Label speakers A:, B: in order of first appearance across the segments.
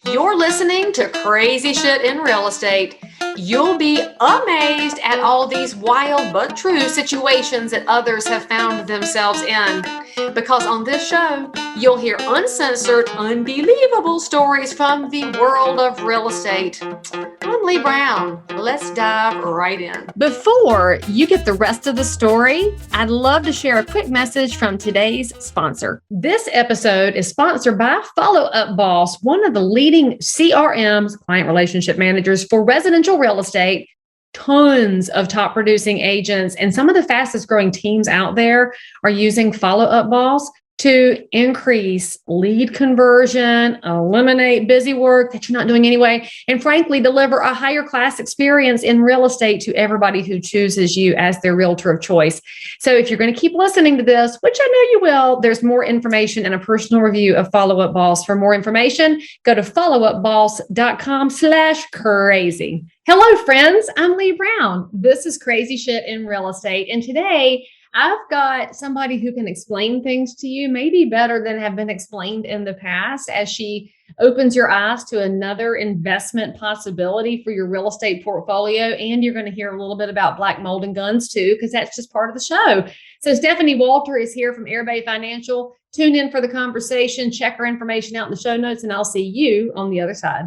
A: You're listening to Crazy Shit in Real Estate. You'll be amazed at all these wild but true situations that others have found themselves in. Because on this show, you'll hear uncensored, unbelievable stories from the world of real estate. I'm Leigh Brown. Let's dive right in. Before you get the rest of the story, I'd love to share a quick message from today's sponsor. This episode is sponsored by Follow Up Boss, one of the leading CRMs, client relationship managers for residential real estate. Tons of top producing agents and some of the fastest growing teams out there are using Follow Up Boss to increase lead conversion, eliminate busy work that you're not doing anyway, and frankly, deliver a higher class experience in real estate to everybody who chooses you as their realtor of choice. So if you're going to keep listening to this, which I know you will, there's more information and a personal review of Follow Up Boss. For more information, go to followupboss.com/crazy. Hello, friends. I'm Leigh Brown. This is Crazy Shit in Real Estate. And today I've got somebody who can explain things to you, maybe better than have been explained in the past, as she opens your eyes to another investment possibility for your real estate portfolio. And you're going to hear a little bit about black mold and guns too, because that's just part of the show. So Stephanie Walter is here from Erbe Financial. Tune in for the conversation. Check her information out in the show notes, and I'll see you on the other side.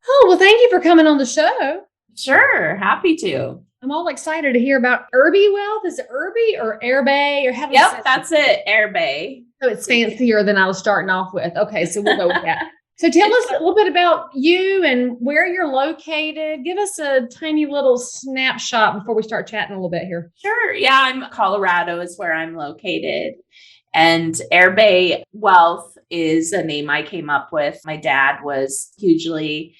A: Oh, well, thank you for coming on the show.
B: Sure. Happy to.
A: I'm all excited to hear about Erbe Wealth. Is it Erbe or Erbe? Or how do you say
B: that's it. Erbe.
A: So it's fancier than I was starting off with. Okay, so we'll go with that. So tell us a little bit about you and where you're located. Give us a tiny little snapshot before we start chatting a little bit here.
B: Sure. Yeah, I'm Colorado is where I'm located. And Erbe Wealth is a name I came up with. My dad was hugely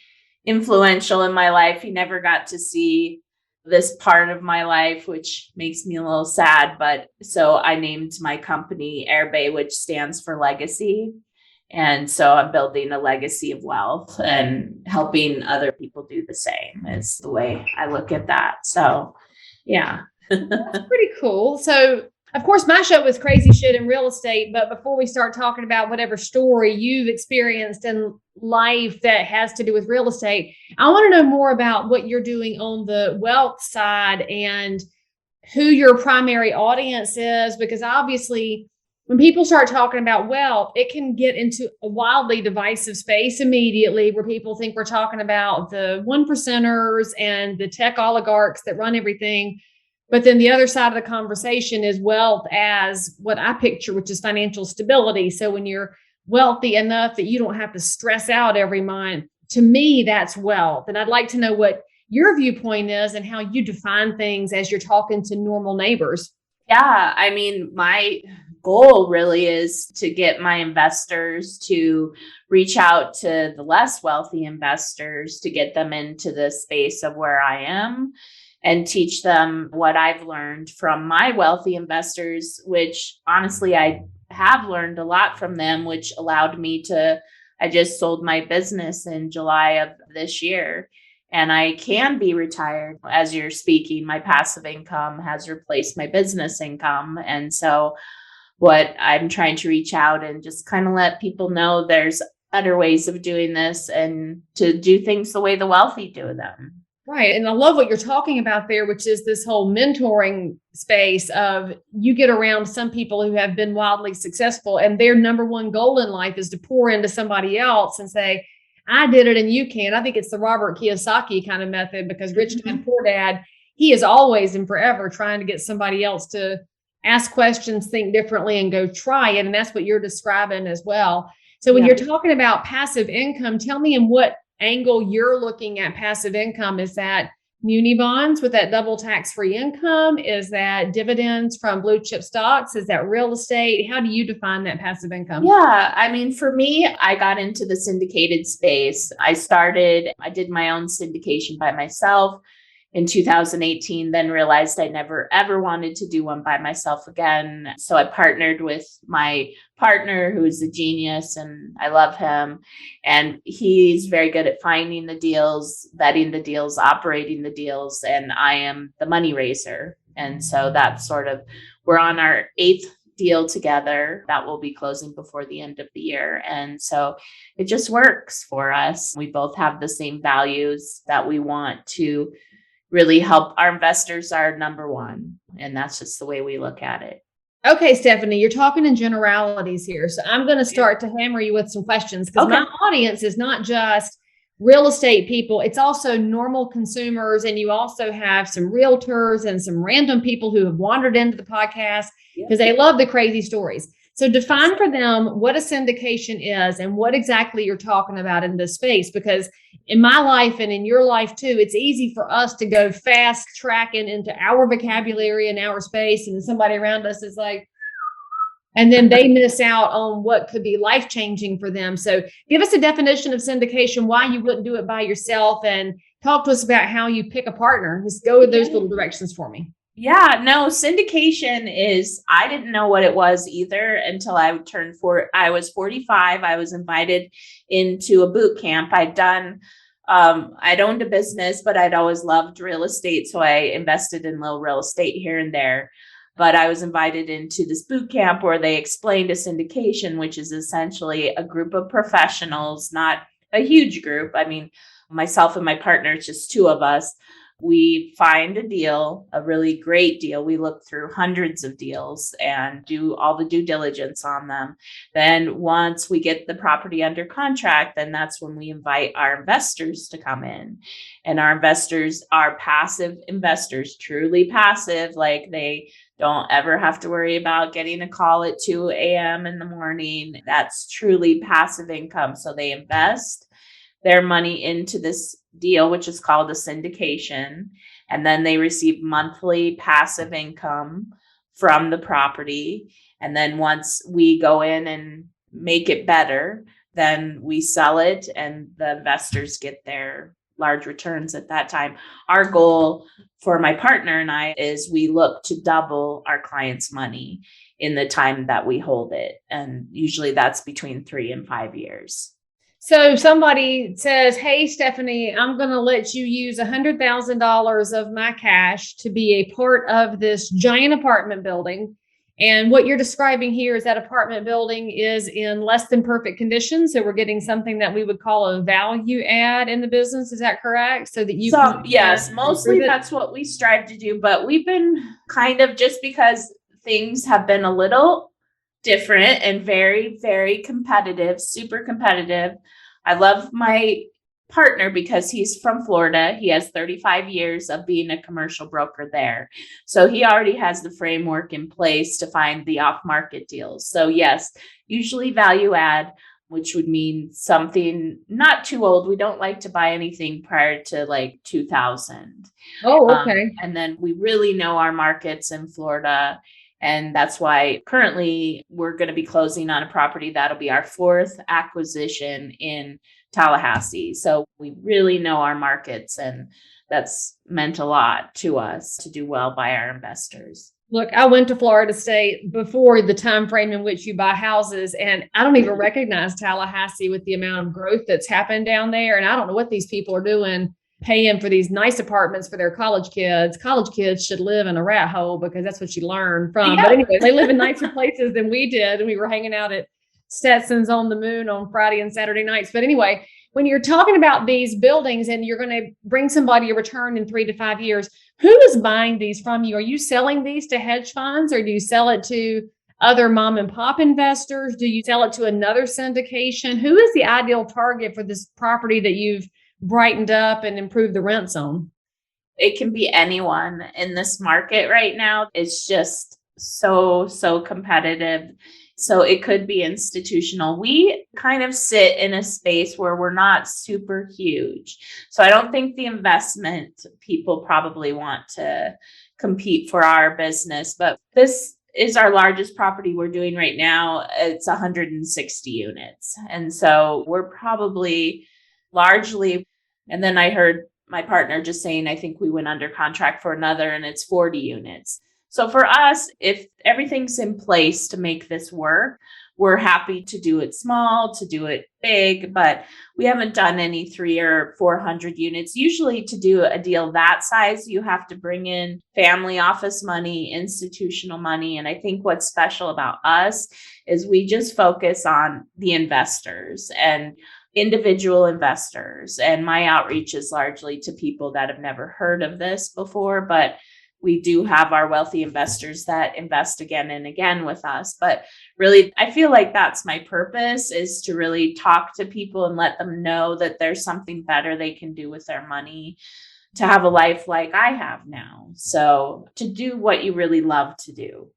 B: influential in my life. He never got to see this part of my life, which makes me a little sad. But so I named my company Erbe, which stands for legacy. And so I'm building a legacy of wealth and helping other people do the same is the way I look at that. So, yeah.
A: That's pretty cool. So, of course, my show is Crazy Shit in Real Estate. But before we start talking about whatever story you've experienced in life that has to do with real estate, I want to know more about what you're doing on the wealth side and who your primary audience is, because obviously when people start talking about wealth, it can get into a wildly divisive space immediately where people think we're talking about the one percenters and the tech oligarchs that run everything. But then the other side of the conversation is wealth as what I picture, which is financial stability. So when you're wealthy enough that you don't have to stress out every month, to me, that's wealth. And I'd like to know what your viewpoint is and how you define things as you're talking to normal neighbors.
B: Yeah, I mean, my goal really is to get my investors to reach out to the less wealthy investors to get them into the space of where I am and teach them what I've learned from my wealthy investors, which honestly, I have learned a lot from them, which allowed me I just sold my business in July of this year, and I can be retired. As you're speaking, my passive income has replaced my business income. And so what I'm trying to reach out and just kind of let people know there's other ways of doing this and to do things the way the wealthy do them.
A: Right. And I love what you're talking about there, which is this whole mentoring space of you get around some people who have been wildly successful and their number one goal in life is to pour into somebody else and say, I did it and you can. I think it's the Robert Kiyosaki kind of method because Rich Dad, Poor Dad, he is always and forever trying to get somebody else to ask questions, think differently, and go try it. And that's what you're describing as well. So when you're talking about passive income, tell me in what angle you're looking at passive income. Is that muni bonds with that double tax-free income? Is that dividends from blue chip stocks? Is that real estate? How do you define that passive income?
B: Yeah, I mean, for me, I got into the syndicated space. I did my own syndication by myself in 2018, then realized I never ever wanted to do one by myself again. So I partnered with my partner, who is a genius, and I love him. And he's very good at finding the deals, vetting the deals, operating the deals, and I am the money raiser. And so that's we're on our 8th deal together that will be closing before the end of the year. And so it just works for us. We both have the same values that we want to really help our investors are number one. And that's just the way we look at it.
A: Okay, Stephanie, you're talking in generalities here. So I'm going to start to hammer you with some questions because my audience is not just real estate people. It's also normal consumers. And you also have some realtors and some random people who have wandered into the podcast because they love the crazy stories. So define for them what a syndication is and what exactly you're talking about in this space, because in my life and in your life too, it's easy for us to go fast tracking into our vocabulary and our space. And somebody around us is like, and then they miss out on what could be life-changing for them. So give us a definition of syndication, why you wouldn't do it by yourself, and talk to us about how you pick a partner. Just go with those little directions for me.
B: Yeah, no, syndication is, I didn't know what it was either until I I was 45. I was invited into a boot camp. I'd owned a business, but I'd always loved real estate. So I invested in little real estate here and there. But I was invited into this boot camp where they explained a syndication, which is essentially a group of professionals, not a huge group. I mean, myself and my partner, it's just two of us. We find a deal, a really great deal. We look through hundreds of deals and do all the due diligence on them. Then once we get the property under contract, then that's when we invite our investors to come in. And our investors are passive investors, truly passive, like they don't ever have to worry about getting a call at 2 a.m. in the morning. That's truly passive income. So they invest their money into this deal, which is called a syndication. And then they receive monthly passive income from the property. And then once we go in and make it better, then we sell it and the investors get their large returns at that time. Our goal for my partner and I is we look to double our clients' money in the time that we hold it. And usually that's between 3 and 5 years.
A: So somebody says, hey, Stephanie, I'm going to let you use $100,000 of my cash to be a part of this giant apartment building. And what you're describing here is that apartment building is in less than perfect condition. So we're getting something that we would call a value add in the business. Is that correct? So that you
B: yes, mostly that's what we strive to do. But we've been kind of, just because things have been a little different and very, very competitive, super competitive. I love my partner because he's from Florida. He has 35 years of being a commercial broker there. So he already has the framework in place to find the off-market deals. So yes, usually value add, which would mean something not too old. We don't like to buy anything prior to like 2000.
A: Oh, okay.
B: And then we really know our markets in Florida. And that's why currently we're going to be closing on a property that'll be our fourth acquisition in Tallahassee. So we really know our markets, and that's meant a lot to us to do well by our investors.
A: Look, I went to Florida State before the time frame in which you buy houses, and I don't even recognize Tallahassee with the amount of growth that's happened down there. And I don't know what these people are doing, paying for these nice apartments for their college kids. College kids should live in a rat hole because that's what you learn from. Yeah. But anyway, they live in nicer places than we did. And we were hanging out at Stetson's on the Moon on Friday and Saturday nights. But anyway, when you're talking about these buildings and you're going to bring somebody a return in 3 to 5 years, who is buying these from you? Are you selling these to hedge funds, or do you sell it to other mom and pop investors? Do you sell it to another syndication? Who is the ideal target for this property that you've brightened up and improved the rents on?
B: It can be anyone in this market right now. It's just so competitive. So it could be institutional. We kind of sit in a space where we're not super huge. So I don't think the investment people probably want to compete for our business, but this is our largest property we're doing right now. It's 160 units. And so we're probably largely, and then I heard my partner just saying, I think we went under contract for another and it's 40 units. So for us, if everything's in place to make this work, we're happy to do it small, to do it big, but we haven't done any 300 or 400 units. Usually to do a deal that size, you have to bring in family office money, institutional money. And I think what's special about us is we just focus on the investors and individual investors. And my outreach is largely to people that have never heard of this before, but we do have our wealthy investors that invest again and again with us. But really, I feel like that's my purpose, is to really talk to people and let them know that there's something better they can do with their money to have a life like I have now. So to do what you really love to do.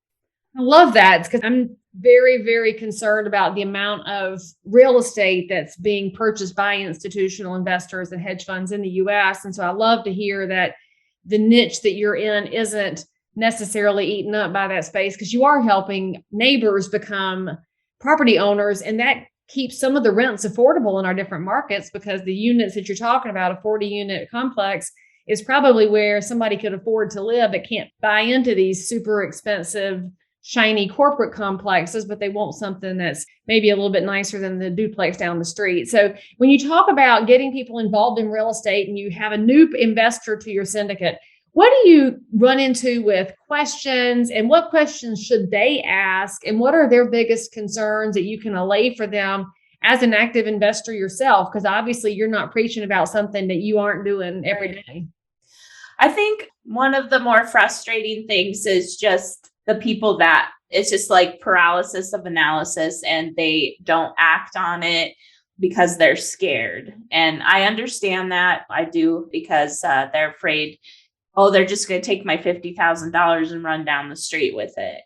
A: I love that, because I'm very, very concerned about the amount of real estate that's being purchased by institutional investors and hedge funds in the US. And so I love to hear that the niche that you're in isn't necessarily eaten up by that space, because you are helping neighbors become property owners. And that keeps some of the rents affordable in our different markets, because the units that you're talking about, a 40-unit complex, is probably where somebody could afford to live that can't buy into these super expensive, shiny corporate complexes, but they want something that's maybe a little bit nicer than the duplex down the street. So when you talk about getting people involved in real estate and you have a new investor to your syndicate, what do you run into with questions, and what questions should they ask? And what are their biggest concerns that you can allay for them as an active investor yourself? Because obviously you're not preaching about something that you aren't doing every day.
B: I think one of the more frustrating things is just the people that it's just like paralysis of analysis, and they don't act on it because they're scared. And I understand that. I do, because they're afraid, oh, they're just going to take my $50,000 and run down the street with it.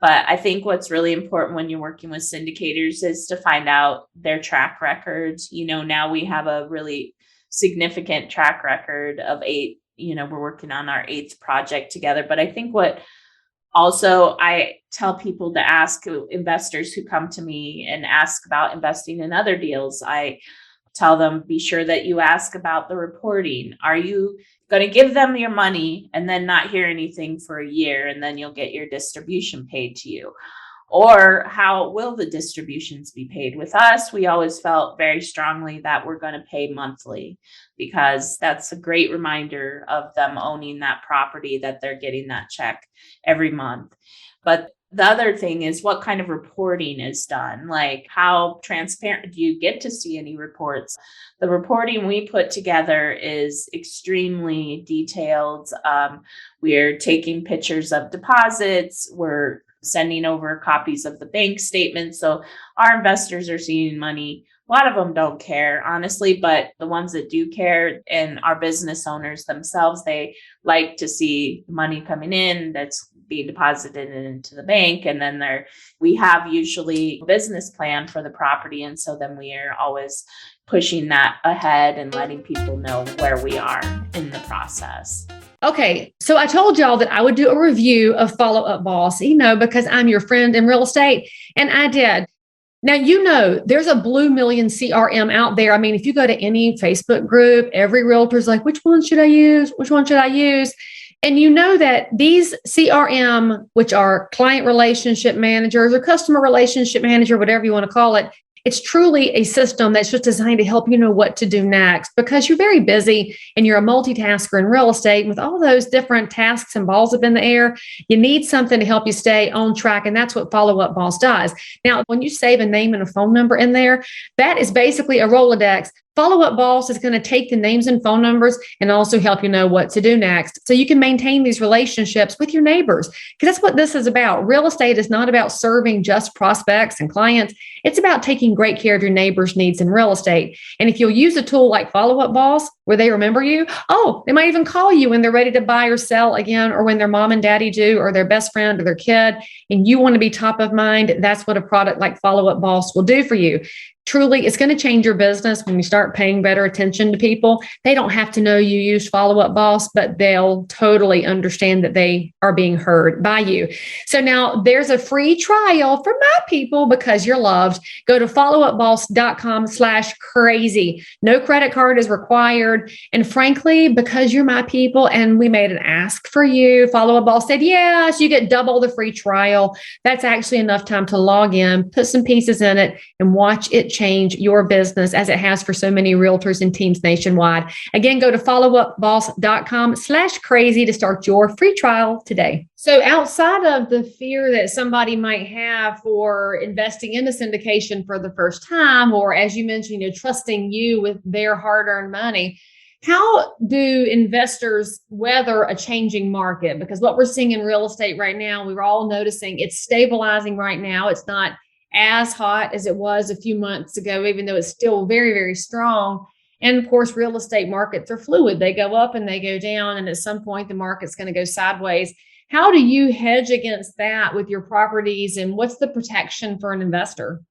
B: But I think what's really important when you're working with syndicators is to find out their track records. Now we have a really significant track record of 8, we're working on our 8th project together. But I think what also I tell people to ask, investors who come to me and ask about investing in other deals, I tell them, be sure that you ask about the reporting. Are you going to give them your money and then not hear anything for a year, and then you'll get your distribution paid to you? Or how will the distributions be paid? With us, we always felt very strongly that we're going to pay monthly, because that's a great reminder of them owning that property, that they're getting that check every month. But the other thing is, what kind of reporting is done? Like, how transparent do you get to see any reports? The reporting we put together is extremely detailed. We're taking pictures of deposits. We're sending over copies of the bank statements. So our investors are seeing money. A lot of them don't care, honestly, but the ones that do care, and our business owners themselves, they like to see money coming in that's being deposited into the bank. And then we have usually a business plan for the property. And so then we are always pushing that ahead and letting people know where we are in the process.
A: Okay, so I told y'all that I would do a review of Follow Up Boss, because I'm your friend in real estate, and I did. Now, there's a blue million CRM out there. I mean, if you go to any Facebook group, every realtor's like, which one should I use? Which one should I use? And you know that these CRM, which are client relationship managers or customer relationship manager, whatever you want to call it, it's truly a system that's just designed to help you know what to do next, because you're very busy and you're a multitasker in real estate. And with all those different tasks and balls up in the air, you need something to help you stay on track. And that's what Follow Up Boss does. Now, when you save a name and a phone number in there, that is basically a Rolodex. Follow Up Boss is going to take the names and phone numbers and also help you know what to do next, so you can maintain these relationships with your neighbors, because that's what this is about. Real estate is not about serving just prospects and clients. It's about taking great care of your neighbors' needs in real estate. And if you'll use a tool like Follow Up Boss, where they remember you, they might even call you when they're ready to buy or sell again, or when their mom and daddy do, or their best friend or their kid, and you want to be top of mind, that's what a product like Follow Up Boss will do for you. truly, it's going to change your business when you start paying better attention to people. They don't have to know you used Follow Up Boss, but they'll totally understand that they are being heard by you. So now there's a free trial for my people because you're loved. Go to followupboss.com/crazy. No credit card is required. And frankly, because you're my people and we made an ask for you, Follow Up Boss said, yes, you get double the free trial. That's actually enough time to log in, put some pieces in it, and watch it change your business as it has for so many realtors and teams nationwide. Again, go to followupboss.com/crazy to start your free trial today. So outside of the fear that somebody might have for investing in a syndication for the first time, or as you mentioned, trusting you with their hard-earned money, how do investors weather a changing market? Because what we're seeing in real estate right now, we're all noticing it's stabilizing right now. It's not as hot as it was a few months ago, even though it's still very, very strong. And of course, real estate markets are fluid. They go up and they go down. And at some point, the market's going to go sideways. How do you hedge against that with your properties? And what's the protection for an investor?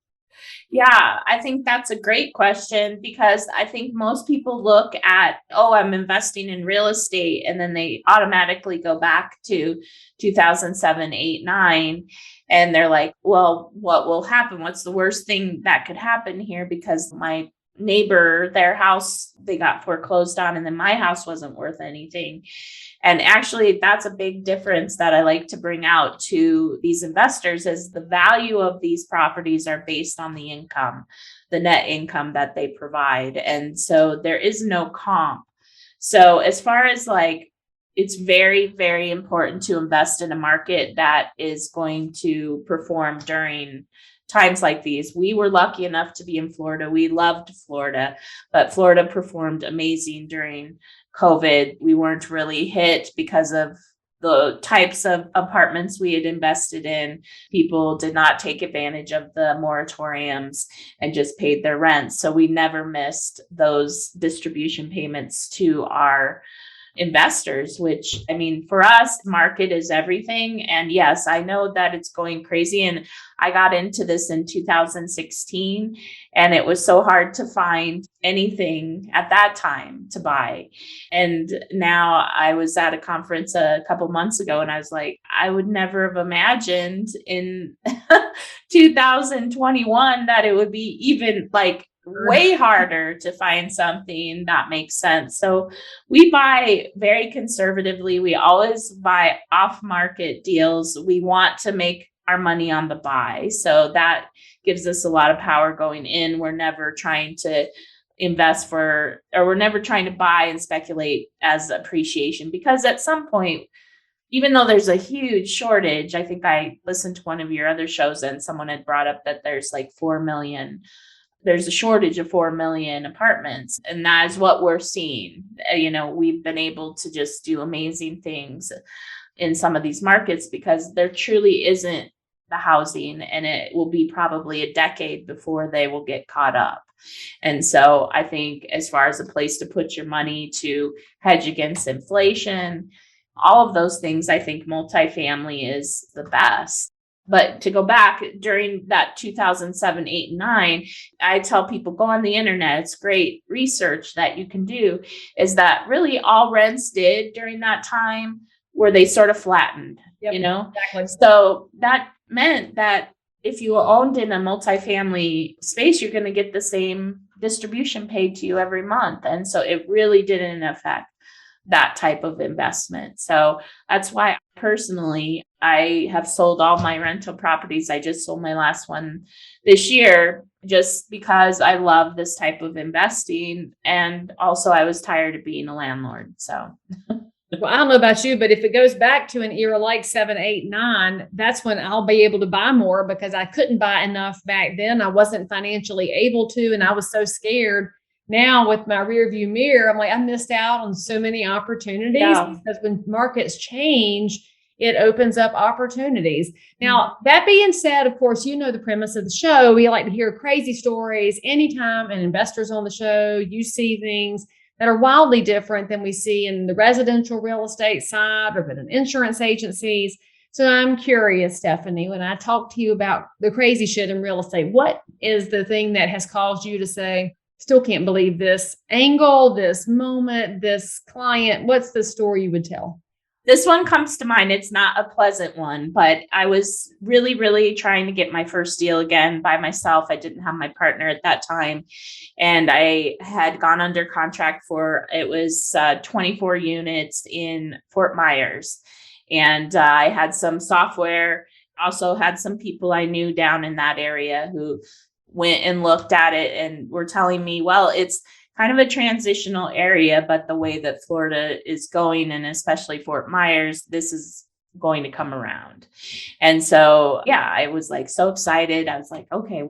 B: Yeah, I think that's a great question because I think most people look at, oh, I'm investing in real estate, and then they automatically go back to 2007, 8, 9, and they're like, well, what will happen? What's the worst thing that could happen here? Because my neighbor, their house, they got foreclosed on, and then my house wasn't worth anything. And actually, that's a big difference that I like to bring out to these investors is the value of these properties are based on the income, the net income that they provide. And so there is no comp. So as far as like, it's very, very important to invest in a market that is going to perform during times like these. We were lucky enough to be in Florida. We loved Florida, but Florida performed amazing during COVID. We weren't really hit because of the types of apartments we had invested in. People did not take advantage of the moratoriums and just paid their rent. So we never missed those distribution payments to our investors, which, I mean, for us, market is everything. And yes, I know that it's going crazy. And I got into this in 2016, and it was so hard to find anything at that time to buy. And now I was at a conference a couple months ago, and I was like, I would never have imagined in 2021 that it would be even like way harder to find something that makes sense. So we buy very conservatively. We always buy off-market deals. We want to make our money on the buy. So that gives us a lot of power going in. We're never trying to invest for, or we're never trying to buy and speculate as appreciation, because at some point, even though there's a huge shortage, I think I listened to one of your other shows and someone had brought up that there's like 4 million. There's a shortage of 4 million apartments. And that is what we're seeing. We've been able to just do amazing things in some of these markets because there truly isn't the housing, and it will be probably a decade before they will get caught up. And so I think as far as a place to put your money to hedge against inflation, all of those things, I think multifamily is the best. But to go back during that 2007, 8, and 9, I tell people, go on the internet. It's great research that you can do, is that really all rents did during that time were they sort of flattened,
A: Exactly.
B: So that meant that if you owned in a multifamily space, you're going to get the same distribution paid to you every month. And so it really didn't affect that type of investment. So that's why personally, I have sold all my rental properties. I just sold my last one this year just because I love this type of investing. And also I was tired of being a landlord. So
A: well, I don't know about you, but if it goes back to an era like 7, 8, 9, that's when I'll be able to buy more because I couldn't buy enough back then. I wasn't financially able to, and I was so scared. Now with my rear view mirror, I'm like, I missed out on so many opportunities because when markets change, it opens up opportunities. Now, that being said, of course, the premise of the show. We like to hear crazy stories. Anytime an investor's on the show, you see things that are wildly different than we see in the residential real estate side or in insurance agencies. So I'm curious, Stephanie, when I talk to you about the crazy shit in real estate, what is the thing that has caused you to say, still can't believe this angle, this moment, this client? What's the story you would tell?
B: This one comes to mind. It's not a pleasant one, but I was really, really trying to get my first deal again by myself. I didn't have my partner at that time. And I had gone under contract for, it was 24 units in Fort Myers. And I had some software, also had some people I knew down in that area who went and looked at it and were telling me, well, it's kind of a transitional area, but the way that Florida is going, and especially Fort Myers, this is going to come around. And so, yeah, I was like so excited. I was like, okay,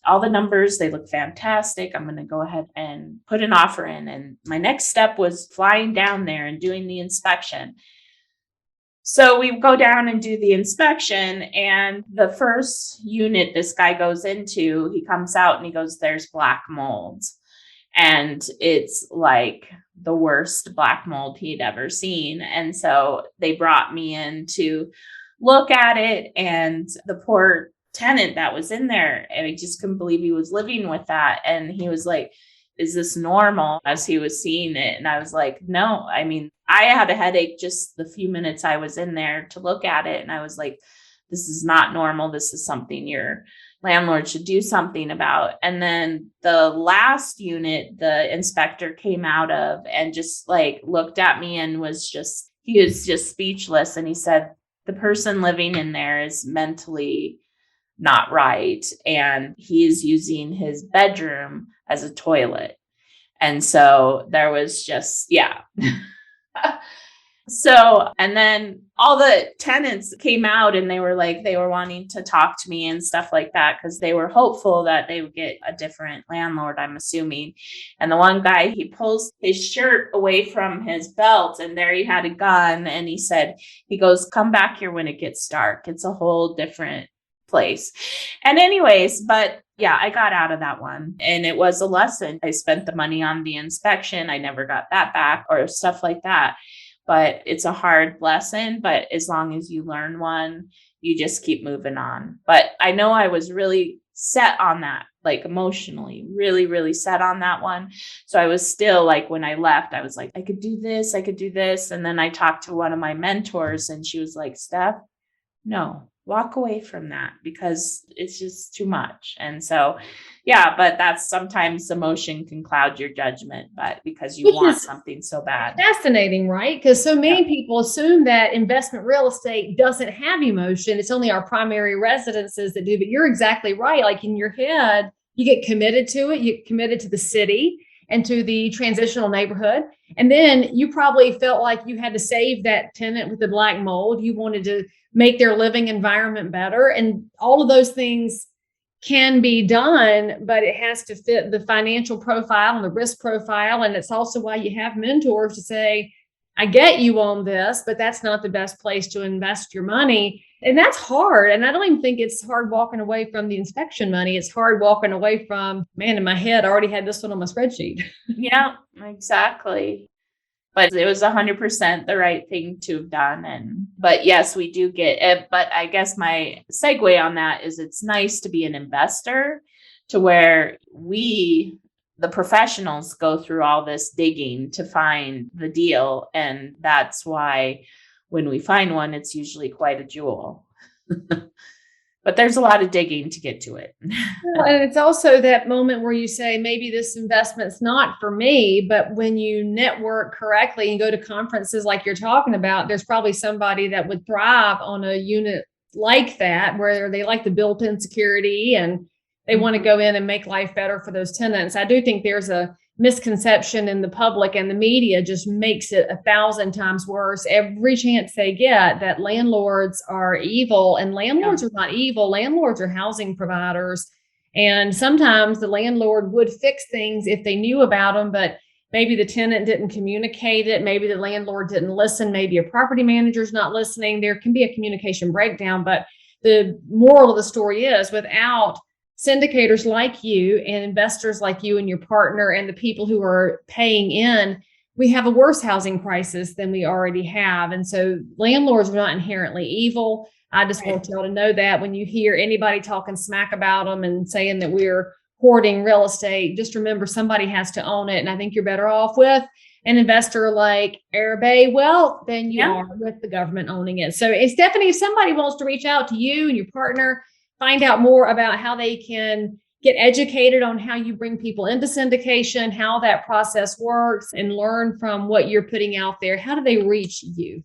B: all the numbers, they look fantastic. I'm going to go ahead and put an offer in. And my next step was flying down there and doing the inspection. So we go down and do the inspection, and the first unit this guy goes into, he comes out and he goes, there's black mold. And it's like the worst black mold he'd ever seen. And so they brought me in to look at it. And the poor tenant that was in there, and I just couldn't believe he was living with that. And he was like, is this normal, as he was seeing it? And I was like, no, I mean, I had a headache just the few minutes I was in there to look at it. And I was like, this is not normal. This is something your landlord should do something about. And then the last unit, the inspector came out of and just like looked at me and he was just speechless. And he said, the person living in there is mentally not right. And he is using his bedroom as a toilet. And so there was just, yeah. So, and then all the tenants came out and they were wanting to talk to me and stuff like that, because they were hopeful that they would get a different landlord, I'm assuming. And the one guy, he pulls his shirt away from his belt and there he had a gun. And he goes, come back here when it gets dark. It's a whole different place. And anyways, but yeah, I got out of that one and it was a lesson. I spent the money on the inspection. I never got that back or stuff like that. But it's a hard lesson. But as long as you learn one, you just keep moving on. But I know I was really set on that, like emotionally, really, really set on that one. So I was still like, when I left, I was like, I could do this. And then I talked to one of my mentors and she was like, Steph, no, walk away from that because it's just too much. And so, yeah, but that's sometimes emotion can cloud your judgment, but because you want something so bad.
A: Fascinating, right? Because so many people assume that investment real estate doesn't have emotion. It's only our primary residences that do, but you're exactly right. Like in your head, you get committed to it. You get committed to the city and to the transitional neighborhood. And then you probably felt like you had to save that tenant with the black mold. You wanted to make their living environment better. And all of those things can be done, but it has to fit the financial profile and the risk profile. And it's also why you have mentors to say, I get you on this, but that's not the best place to invest your money. And that's hard. And I don't even think it's hard walking away from the inspection money. It's hard walking away from, man, in my head, I already had this one on my spreadsheet.
B: Yeah, exactly. But it was 100% the right thing to have done. But yes, we do get it. But I guess my segue on that is it's nice to be an investor to where we, the professionals, go through all this digging to find the deal. And that's why when we find one, it's usually quite a jewel. But there's a lot of digging to get to it.
A: Well, and it's also that moment where you say, maybe this investment's not for me, but when you network correctly and go to conferences like you're talking about, there's probably somebody that would thrive on a unit like that, where they like the built-in security and they want to go in and make life better for those tenants. I do think there's a misconception in the public, and the media just makes it 1,000 times worse every chance they get, that landlords are evil. And landlords are not evil. Landlords are housing providers. And sometimes the landlord would fix things if they knew about them, but maybe the tenant didn't communicate it. Maybe the landlord didn't listen. Maybe a property manager's not listening. There can be a communication breakdown. But the moral of the story is, without syndicators like you and investors like you and your partner and the people who are paying in,
C: we have a worse housing crisis than we already have. And so landlords are not inherently evil. I just want y'all to know that when you hear anybody talking smack about them and saying that we're hoarding real estate, just remember somebody has to own it. And I think you're better off with an investor like Erbe Wealth than you are with the government owning it. So Stephanie, if somebody wants to reach out to you and your partner, find out more about how they can get educated on how you bring people into syndication, how that process works, and learn from what you're putting out there, how do they reach you?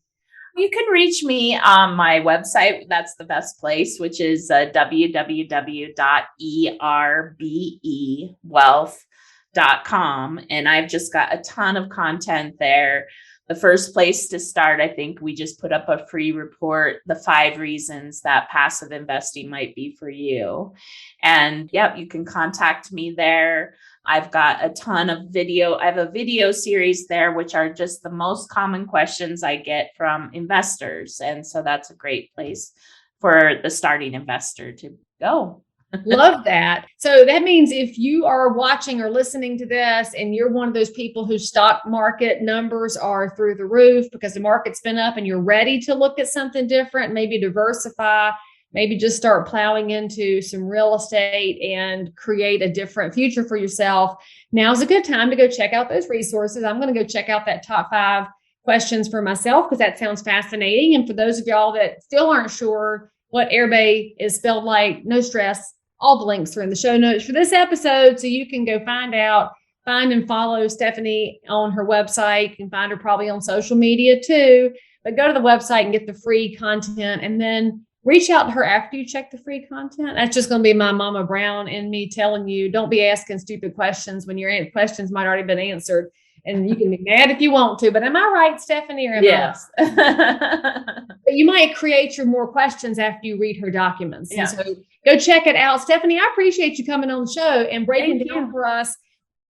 B: You can reach me on my website. That's the best place, which is www.erbewealth.com. And I've just got a ton of content there. The first place to start, I think we just put up a free report, the 5 reasons that passive investing might be for you. And you can contact me there. I've got a ton of video. I have a video series there, which are just the most common questions I get from investors. And so that's a great place for the starting investor to go.
C: Love that. So that means if you are watching or listening to this and you're one of those people whose stock market numbers are through the roof because the market's been up and you're ready to look at something different, maybe diversify, maybe just start plowing into some real estate and create a different future for yourself, now's a good time to go check out those resources. I'm going to go check out that top 5 questions for myself because that sounds fascinating. And for those of y'all that still aren't sure what Erbe is spelled like, no stress. All the links are in the show notes for this episode, so you can go find and follow Stephanie on her website. You can find her probably on social media too, but go to the website and get the free content and then reach out to her after you check the free content. That's just going to be my Mama Brown and me telling you, don't be asking stupid questions when your questions might already been answered. And you can be mad if you want to, but am I right, Stephanie? Or am
B: yes.
C: But you might create your more questions after you read her documents.
B: Yeah.
C: And so go check it out. Stephanie, I appreciate you coming on the show and breaking down for us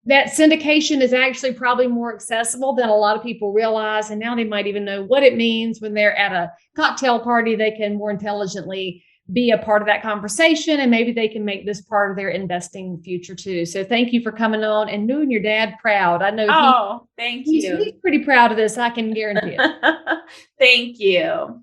C: that syndication is actually probably more accessible than a lot of people realize. And now they might even know what it means when they're at a cocktail party. They can more intelligently be a part of that conversation, and maybe they can make this part of their investing future too. So thank you for coming on and doing your dad proud. I know
B: thank you.
C: He's pretty proud of this. I can guarantee it.
B: Thank you.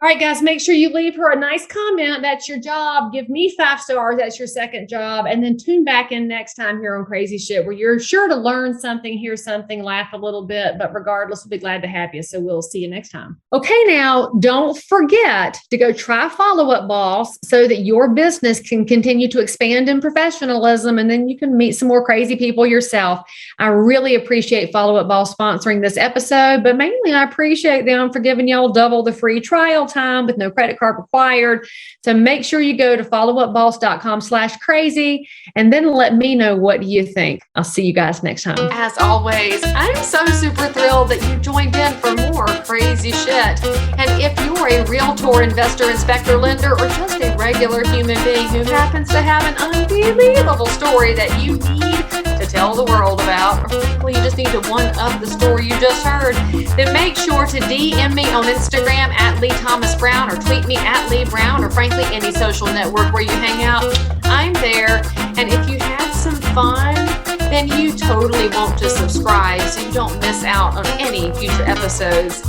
C: All right, guys, make sure you leave her a nice comment. That's your job. Give me 5 stars. That's your second job. And then tune back in next time here on Crazy Shit, where you're sure to learn something, hear something, laugh a little bit. But regardless, we'll be glad to have you. So we'll see you next time. Okay, now don't forget to go try Follow Up Boss so that your business can continue to expand in professionalism. And then you can meet some more crazy people yourself. I really appreciate Follow Up Boss sponsoring this episode, but mainly I appreciate them for giving y'all double the free trial time with no credit card required. So make sure you go to followupboss.com/crazy and then let me know what you think. I'll see you guys next time.
A: As always, I'm so super thrilled that you joined in for more crazy shit. And if you're a realtor, investor, inspector, lender, or just a regular human being who happens to have an unbelievable story that you need to tell the world about, or frankly, you just need to one-up the story you just heard, then make sure to DM me on Instagram at Leigh Thomas Brown, or tweet me at Leigh Brown, or frankly, any social network where you hang out. I'm there. And if you had some fun, then you totally want to subscribe so you don't miss out on any future episodes.